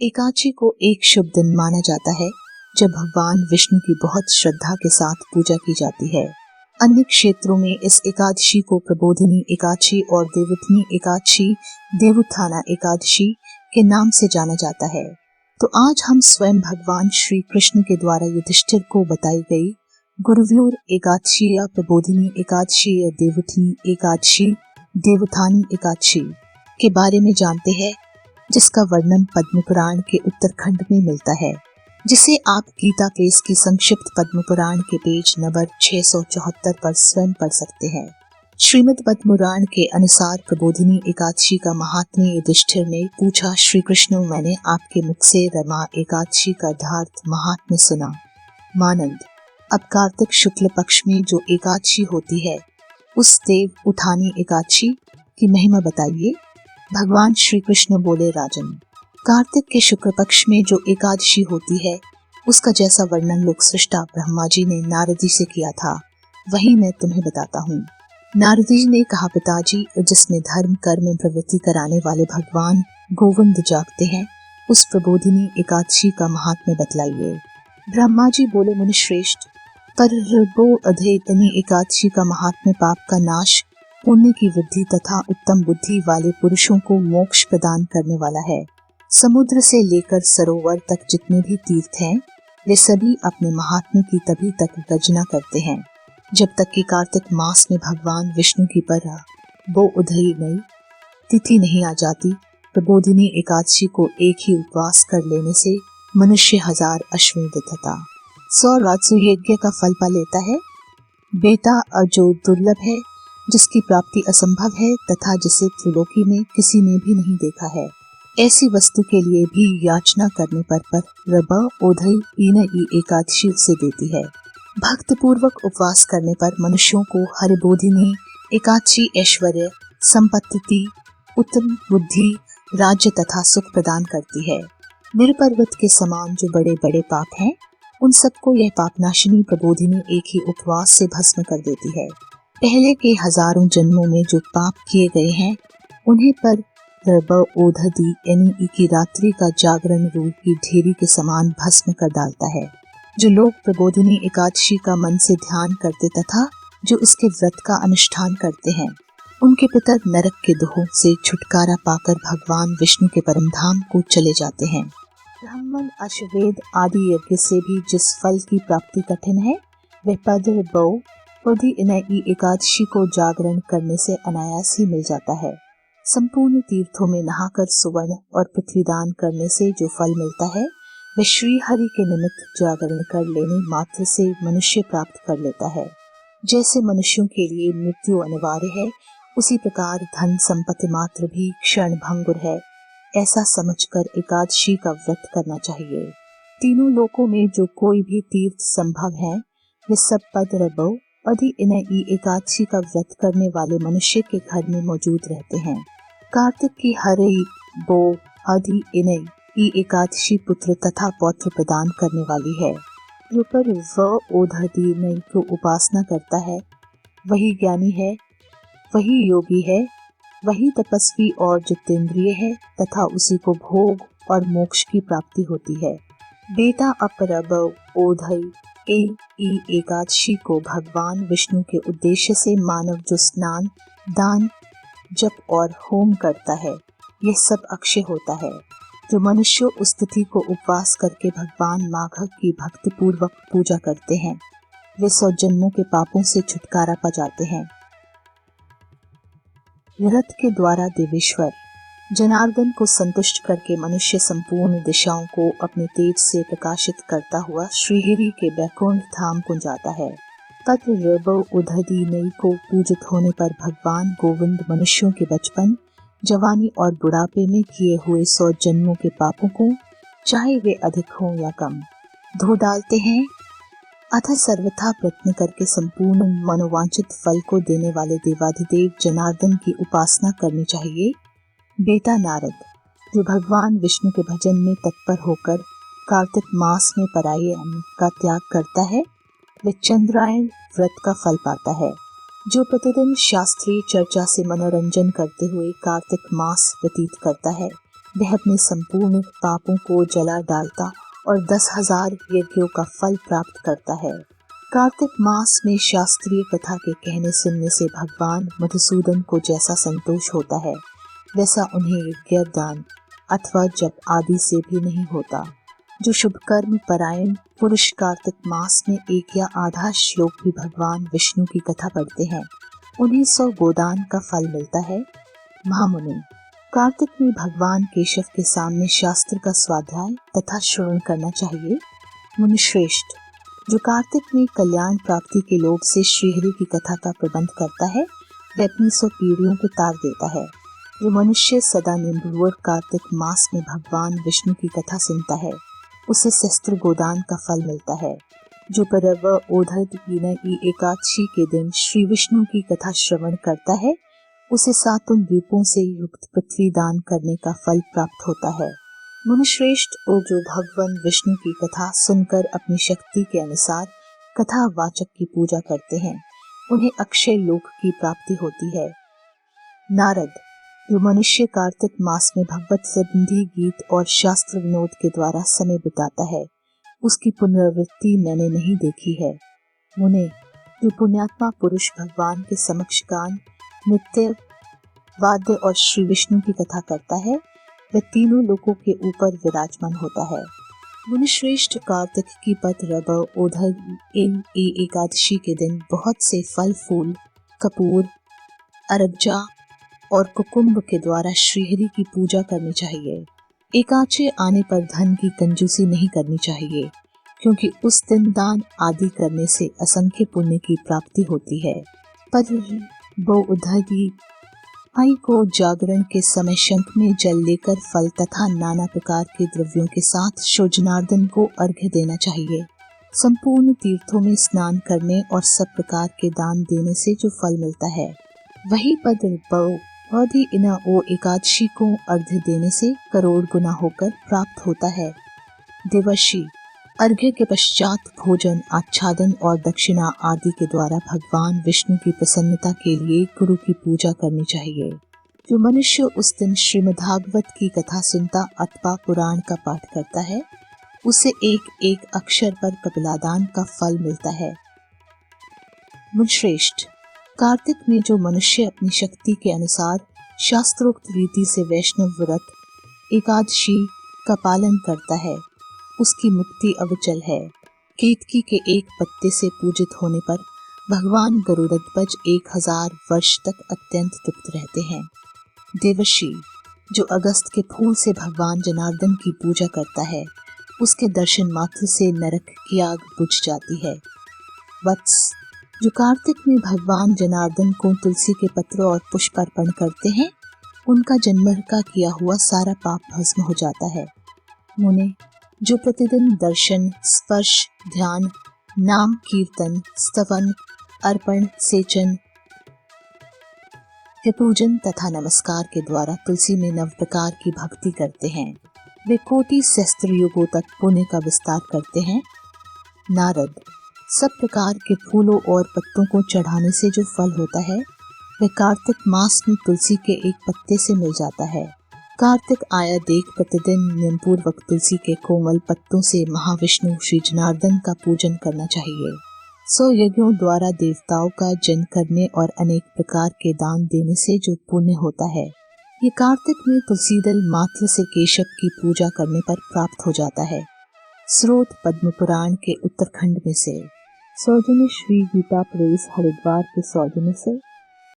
एकादशी को एक शुभ दिन माना जाता है जब भगवान विष्णु की बहुत श्रद्धा के साथ पूजा की जाती है। अन्य क्षेत्रों में इस एकादशी को प्रबोधिनी एकादशी और देवोत्थानी एकादशी, देवोत्थाना एकादशी के नाम से जाना जाता है। तो आज हम स्वयं भगवान श्री कृष्ण के द्वारा युधिष्ठिर को बताई गई गुरुव्यूर एकादशी या प्रबोधिनी एकादशी या देवोत्थानी एकादशी, देवोत्थानी एकादशी के बारे में जानते हैं, जिसका वर्णन पद्म पुराण के उत्तरखंड में मिलता है, जिसे आप गीता प्रेस की संक्षिप्त पद्म पुराण के पेज नंबर 674 पर स्वयं पढ़ सकते हैं। श्रीमद् पद्म पुराण के अनुसार प्रबोधिनी एकादशी का महात्म्य युधिष्ठिर ने पूछा, श्री कृष्ण, मैंने आपके मुख से रमा एकादशी का यथार्थ महात्म्य सुना। मानंद, अब कार्तिक शुक्ल पक्ष में जो एकादशी होती है उस देव उठानी एकादशी की महिमा बताइए। भगवान श्री कृष्ण बोले, राजन, कार्तिक के शुक्ल पक्ष में जो एकादशी होती है उसका जैसा वर्णन लोक सृष्टा ब्रह्मा जी ने नारद जी से किया था, वही मैं तुम्हें बताता हूँ। नारद जी ने कहा, पिताजी, जिसमें धर्म कर्म प्रवृत्ति कराने वाले भगवान गोविंद जागते हैं, उस प्रबोधिनी एकादशी का महात्म्य बतलाइए। ब्रह्मा जी बोले, मुनि श्रेष्ठ, प्रबोधिनी एकादशी का महात्म्य पाप का नाश, पुण्य की वृद्धि तथा उत्तम बुद्धि वाले पुरुषों को मोक्ष प्रदान करने वाला है। समुद्र से लेकर सरोवर तक जितने भी तीर्थ हैं, वे सभी अपने महात्म्य की तभी तक गर्जना करते हैं जब तक कि कार्तिक मास में भगवान विष्णु की उधरी नई तिथि नहीं आ जाती। प्रबोधिनी एकादशी को एक ही उपवास कर लेने से मनुष्य 1000 अश्वमेध तथा 100 राजसूय यज्ञ का फल पा लेता है। बेटा जो दुर्लभ है, जिसकी प्राप्ति असंभव है तथा जिसे त्रिलोकी में किसी ने भी नहीं देखा है, ऐसी वस्तु के लिए भी याचना करने पर एकादशी उसे देती है। भक्त पूर्वक उपवास करने पर मनुष्यों को हरिबोधिनी एकादशी ऐश्वर्य, संपत्ति, उत्तम बुद्धि, राज्य तथा सुख प्रदान करती है। वीरपर्वत के समान जो बड़े बड़े पाप हैं, उन सबको यह पापनाशिनी प्रबोधिनी एक ही उपवास से भस्म कर देती है। पहले के हजारों जन्मों में जो पाप किए गए हैं, उन्हें पर ओधदी यानी की रात्रि का जागरण रूप की ढेरी के समान भस्म कर डालता है। जो लोग प्रबोधिनी एकादशी का मन से ध्यान करते तथा जो इसके व्रत का अनुष्ठान करते हैं, उनके पितर नरक के दुहों से छुटकारा पाकर भगवान विष्णु के परम धाम को चले जाते हैं। ब्राह्मण, अश्वमेध आदि यज्ञ से भी जिस फल की प्राप्ति कठिन है, वह प्रबोधिनी एकादशी को जागरण करने से अनायास ही मिल जाता है। संपूर्ण तीर्थों में नहाकर सुवर्ण और पृथ्वी दान करने से जो फल मिलता है, वह श्री हरि के निमित्त जागरण कर लेने मात्र से मनुष्य प्राप्त कर लेता है। जैसे मनुष्यों के लिए मृत्यु अनिवार्य है, उसी प्रकार धन संपत्ति मात्र भी क्षण भंगुर है। ऐसा समझकर एकादशी का व्रत करना चाहिए। तीनों लोकों में जो कोई भी तीर्थ संभव है, वे सब प्रबोधिनी एकादशी का व्रत करने वाले मनुष्य के घर में मौजूद रहते हैं। कार्तिक की हरिबोधिनी एकादशी पुत्र तथा पौत्र प्रदान करने वाली है। जो पर ओधदी को उपासना करता है, वही ज्ञानी है, वही योगी है, वही तपस्वी और जितेंद्रिय है तथा उसी को भोग और मोक्ष की प्राप्ति होती है। बेटा प्रबोधिनी एकादशी को भगवान विष्णु के उद्देश्य से मानव जो स्नान, दान, जप और होम करता है, यह सब अक्षय होता है। जो मनुष्य उस तिथि को उपवास करके भगवान माघ की भक्ति पूर्वक पूजा करते हैं, वे 100 जन्मों के पापों से छुटकारा पा जाते हैं। रथ के द्वारा देवेश्वर जनार्दन को संतुष्ट करके मनुष्य संपूर्ण दिशाओं को अपने तेज से प्रकाशित करता हुआ श्रीहरि के बैकुंठ धाम को जाता है। प्रबोधिनी को पूजित होने पर भगवान गोविंद मनुष्यों के बचपन, जवानी और बुढ़ापे में किए हुए 100 जन्मों के पापों को, चाहे वे अधिक हों या कम, धो डालते हैं। अतः सर्वथा प्रयत्न करके संपूर्ण मनोवांछित फल को देने वाले देवाधिदेव जनार्दन की उपासना करनी चाहिए। बेटा नारद, जो भगवान विष्णु के भजन में तत्पर होकर कार्तिक मास में पराये अन्न का त्याग करता है, वह चंद्रायण व्रत का फल पाता है। जो प्रतिदिन शास्त्रीय चर्चा से मनोरंजन करते हुए कार्तिक मास व्यतीत करता है, वह अपने संपूर्ण पापों को जला डालता और 10,000 यज्ञों का फल प्राप्त करता है। कार्तिक मास में शास्त्रीय कथा के कहने सुनने से भगवान मधुसूदन को जैसा संतोष होता है वैसा उन्हें यज्ञ दान अथवा जप आदि से भी नहीं होता। जो शुभ कर्म परायण पुरुष कार्तिक मास में एक या आधा श्लोक भी भगवान विष्णु की कथा पढ़ते हैं उन्हें 100 गोदान का फल मिलता है। महामुनि, कार्तिक में भगवान केशव के सामने शास्त्र का स्वाध्याय तथा श्रवण करना चाहिए। मुनिश्रेष्ठ, जो कार्तिक में कल्याण प्राप्ति के लोभ से श्रीहरि की कथा का प्रबंध करता है वह अपनी 100 पीढ़ियों को तार देता है। जो मनुष्य सदा निम्बुवर कार्तिक मास में भगवान विष्णु की कथा सुनता है उसे सहस्त्र गोदान का फल मिलता है। जो पर्व ओधरपीना एकादशी के दिन श्री विष्णु की कथा श्रवण करता है उसे 7 द्वीपों से युक्त पृथ्वी दान करने का फल प्राप्त होता है। मुनिश्रेष्ठ, और जो भगवान विष्णु की कथा सुनकर अपनी शक्ति के अनुसार कथा वाचक की पूजा करते हैं उन्हें अक्षय लोक की प्राप्ति होती है। नारद, जो मनुष्य कार्तिक मास में भगवत संबंधी गीत और शास्त्र विनोद के द्वारा समय बिताता है उसकी पुनरावृत्ति मैंने नहीं देखी है। मुने, जो पुण्यात्मा पुरुष भगवान के समक्ष गान, नृत्य, वाद्य और श्री विष्णु की कथा करता है वह तीनों लोकों के ऊपर विराजमान होता है। मुनिश्रेष्ठ, कार्तिक की पद रब ओधर एकादशी के दिन बहुत से फल फूल, कपूर, अरगजा और कुकुम्भ के द्वारा श्रीहरि की पूजा करनी चाहिए। एकादशी आने पर धन की कंजूसी नहीं करनी चाहिए क्योंकि उस दिन दान आदि करने से असंख्य पुण्य की प्राप्ति होती है। पर उद्धति आई को जागरण के समय शंख में जल लेकर फल तथा नाना प्रकार के द्रव्यों के साथ शो जनार्दन को अर्घ्य देना चाहिए। संपूर्ण तीर्थों में स्नान करने और सब प्रकार के दान देने से जो फल मिलता है वही पद इना ओ एकादशी को अर्घ्य देने से करोड़ गुना होकर प्राप्त होता है। देवर्षि, अर्घ्य के पश्चात भोजन, आच्छादन और दक्षिणा आदि के द्वारा भगवान विष्णु की प्रसन्नता के लिए गुरु की पूजा करनी चाहिए। जो मनुष्य उस दिन श्रीमद्भागवत की कथा सुनता अथवा पुराण का पाठ करता है उसे एक एक अक्षर पर कपिलादान का फल मिलता है। मुनिश्रेष्ठ, कार्तिक में जो मनुष्य अपनी शक्ति के अनुसार शास्त्रोक्त रीति से वैष्णव व्रत एकादशी का पालन करता है उसकी मुक्ति अविचल है। केतकी के एक पत्ते से पूजित होने पर भगवान गरुड़ध्वज 1000 वर्ष तक अत्यंत तृप्त रहते हैं। देवर्षि, जो अगस्त के फूल से भगवान जनार्दन की पूजा करता है उसके दर्शन मात्र से नरक की आग बुझ जाती है। वत्स, जो कार्तिक में भगवान जनार्दन को तुलसी के पत्र और पुष्प अर्पण करते हैं उनका जन्मभर का किया हुआ सारा पाप भस्म हो जाता है। मुने, जो प्रतिदिन दर्शन, स्पर्श, ध्यान, नाम कीर्तन, स्तवन, अर्पण, सेचन, पूजन तथा नमस्कार के द्वारा तुलसी में 9 प्रकार की भक्ति करते हैं वे कोटि सहस्त्र युगों तक पुण्य का विस्तार करते हैं। नारद, सब प्रकार के फूलों और पत्तों को चढ़ाने से जो फल होता है वह कार्तिक मास में तुलसी के एक पत्ते से मिल जाता है। कार्तिक आया देख प्रतिदिन नियम पूर्वक तुलसी के कोमल पत्तों से महाविष्णु श्री जनार्दन का पूजन करना चाहिए। 100 यज्ञों द्वारा देवताओं का जन करने और अनेक प्रकार के दान देने से जो पुण्य होता है ये कार्तिक में तुलसी दल मात्र से केशव की पूजा करने पर प्राप्त हो जाता है। स्रोत पद्म पुराण के उत्तरखंड में से। सौजन्य श्री गीता प्रेस हरिद्वार के सौजन्य से